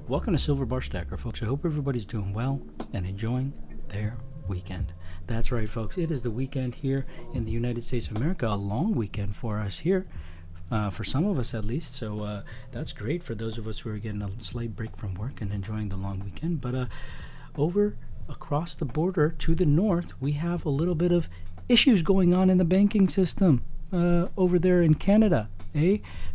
Welcome to Silver Bar Stacker, folks. I hope everybody's doing well and enjoying their weekend. That's right, folks. It is the weekend here in the United States of America, a long weekend for us here, for some of us at least. So that's great for those of us who are getting a slight break from work and enjoying the long weekend. But over across the border to the north, we have a little bit of issues going on in the banking system over there in Canada.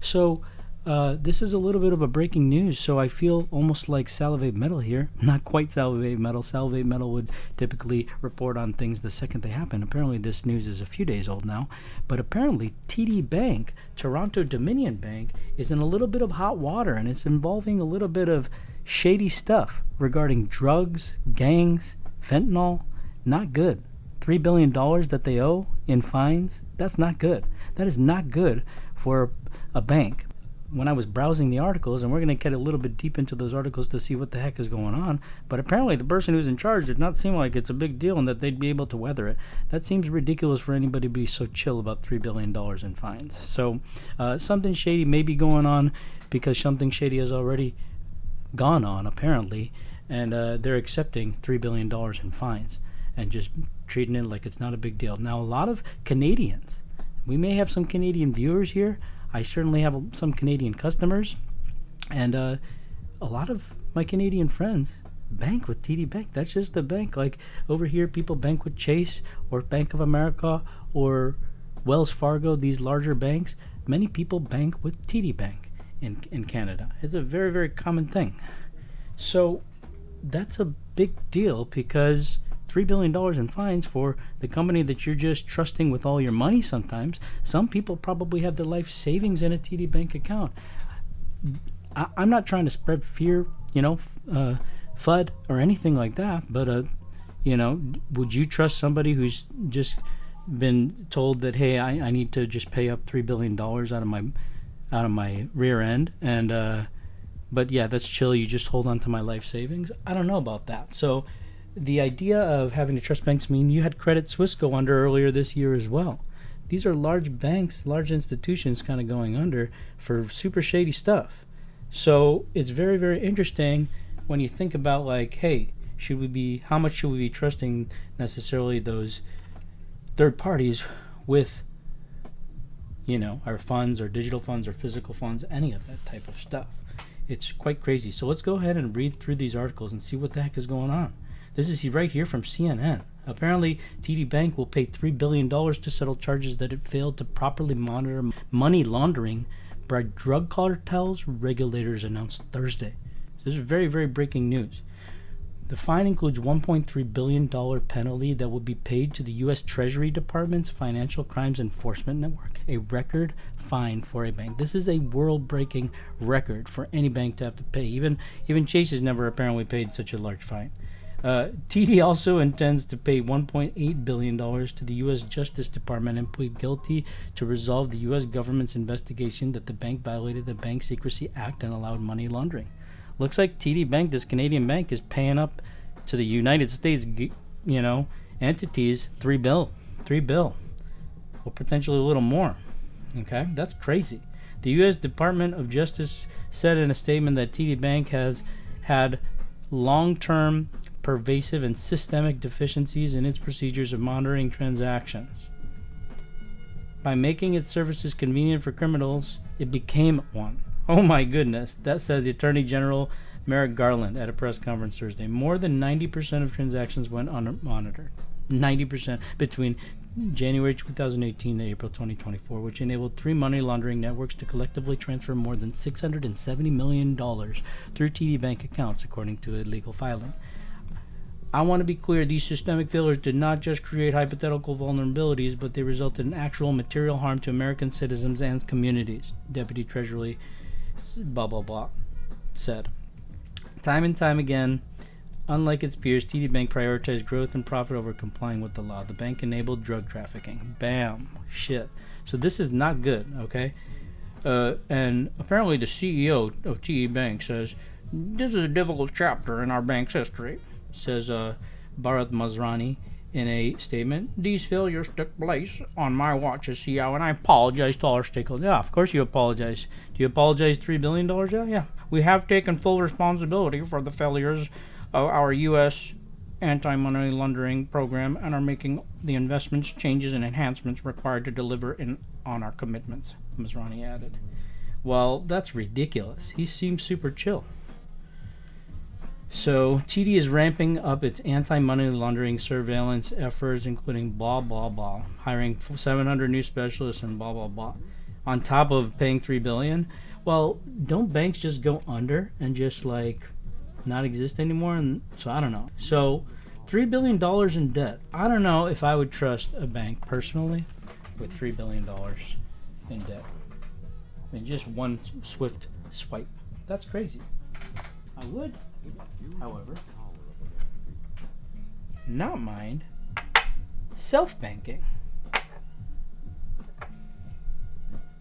So this is a little bit of a breaking news, so I feel almost like Salivate Metal here. Not quite Salivate Metal. Salivate Metal would typically report on things the second they happen. Apparently this news is a few days old now, but apparently TD Bank, Toronto Dominion Bank, is in a little bit of hot water, and it's involving a little bit of shady stuff regarding drugs, gangs, fentanyl. Not good. $3 billion that they owe in fines, that's not good. That is not good for a bank. When I was browsing the articles, and we're going to get a little bit deep into those articles to see what the heck is going on, but apparently the person who's in charge did not seem like it's a big deal and that they'd be able to weather it. That seems ridiculous for anybody to be so chill about $3 billion in fines. So something shady may be going on because something shady has already gone on, apparently, and they're accepting $3 billion in fines and just treating it like it's not a big deal. Now, a lot of Canadians, we may have some Canadian viewers here. I certainly have some Canadian customers, and a lot of my Canadian friends bank with TD Bank. That's just the bank. Like over here, people bank with Chase or Bank of America or Wells Fargo, these larger banks. Many people bank with TD Bank in Canada. It's a very, very common thing. So that's a big deal because $3 billion in fines for the company that you're just trusting with all your money sometimes. Some people probably have their life savings in a TD Bank account. I'm not trying to spread fear, FUD or anything like that, but, would you trust somebody who's just been told that, hey, I need to just pay up $3 billion out of my rear end and, but yeah, that's chill. You just hold on to my life savings. I don't know about that. So the idea of having to trust banks mean you had Credit Suisse go under earlier this year as well. These are large banks, large institutions kind of going under for super shady stuff. So it's very, very interesting when you think about like, hey, how much should we be trusting necessarily those third parties with, our funds or digital funds or physical funds, any of that type of stuff. It's quite crazy. So let's go ahead and read through these articles and see what the heck is going on. This is right here from CNN. Apparently, TD Bank will pay $3 billion to settle charges that it failed to properly monitor money laundering by drug cartels, regulators announced Thursday. This is very, very breaking news. The fine includes $1.3 billion penalty that will be paid to the U.S. Treasury Department's Financial Crimes Enforcement Network, a record fine for a bank. This is a world-breaking record for any bank to have to pay. Even Chase has never apparently paid such a large fine. TD also intends to pay $1.8 billion to the U.S. Justice Department and plead guilty to resolve the U.S. government's investigation that the bank violated the Bank Secrecy Act and allowed money laundering. Looks like TD Bank, this Canadian bank, is paying up to the United States, entities $3 billion, or potentially a little more. Okay, that's crazy. The U.S. Department of Justice said in a statement that TD Bank has had long-term, pervasive, and systemic deficiencies in its procedures of monitoring transactions. By making its services convenient for criminals, it became one. Oh my goodness, that said the Attorney General Merrick Garland at a press conference Thursday. More than 90% of transactions went unmonitored. 90% between January 2018 and April 2024, which enabled 3 money laundering networks to collectively transfer more than $670 million through TD Bank accounts, according to a legal filing. I want to be clear, these systemic failures did not just create hypothetical vulnerabilities, but they resulted in actual material harm to American citizens and communities, Deputy Treasury blah blah blah said. Time and time again, Unlike its peers, TD Bank prioritized growth and profit over complying with the law. The bank enabled drug trafficking. Bam. Shit. So this is not good, okay? And apparently the CEO of TD Bank says, this is a difficult chapter in our bank's history, says Bharat Masrani in a statement. These failures took place on my watch as CEO, and I apologize to all our stakeholders. Yeah, of course you apologize. Do you apologize $3 billion? Yeah. We have taken full responsibility for the failures of our U.S. anti-money laundering program and are making the investments, changes, and enhancements required to deliver on our commitments, Masrani added. Well, that's ridiculous. He seems super chill. So, TD is ramping up its anti-money laundering surveillance efforts, including blah, blah, blah, hiring 700 new specialists and blah, blah, blah, on top of paying $3 billion. Well, don't banks just go under and just, like, not exist anymore? And so, I don't know. So, $3 billion in debt. I don't know if I would trust a bank, personally, with $3 billion in debt. I mean, just one swift swipe. That's crazy. I would, however, not mind self-banking.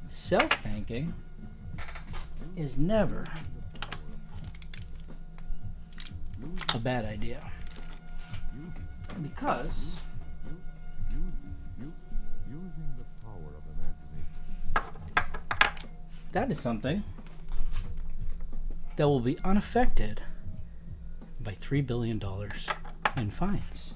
Self-banking is never a bad idea. Because that is something that will be unaffected by $3 billion in fines.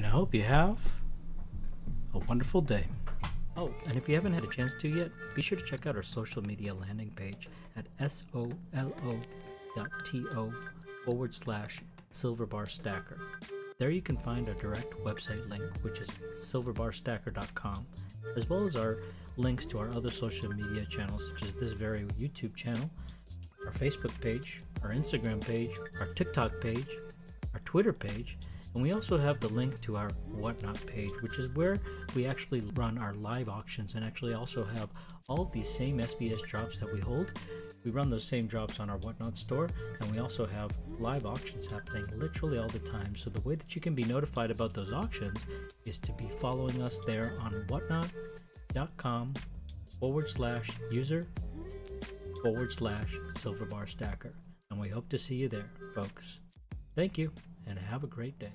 And I hope you have a wonderful day. Oh, and if you haven't had a chance to yet, be sure to check out our social media landing page at solo.to/silverbarstacker. There you can find our direct website link, which is silverbarstacker.com, as well as our links to our other social media channels, such as this very YouTube channel, our Facebook page, our Instagram page, our TikTok page, our Twitter page, and we also have the link to our Whatnot page, which is where we actually run our live auctions and actually also have all of these same SBS drops that we hold. We run those same drops on our Whatnot store, and we also have live auctions happening literally all the time. So the way that you can be notified about those auctions is to be following us there on whatnot.com/user/silverbarstacker. And we hope to see you there, folks. Thank you, and have a great day.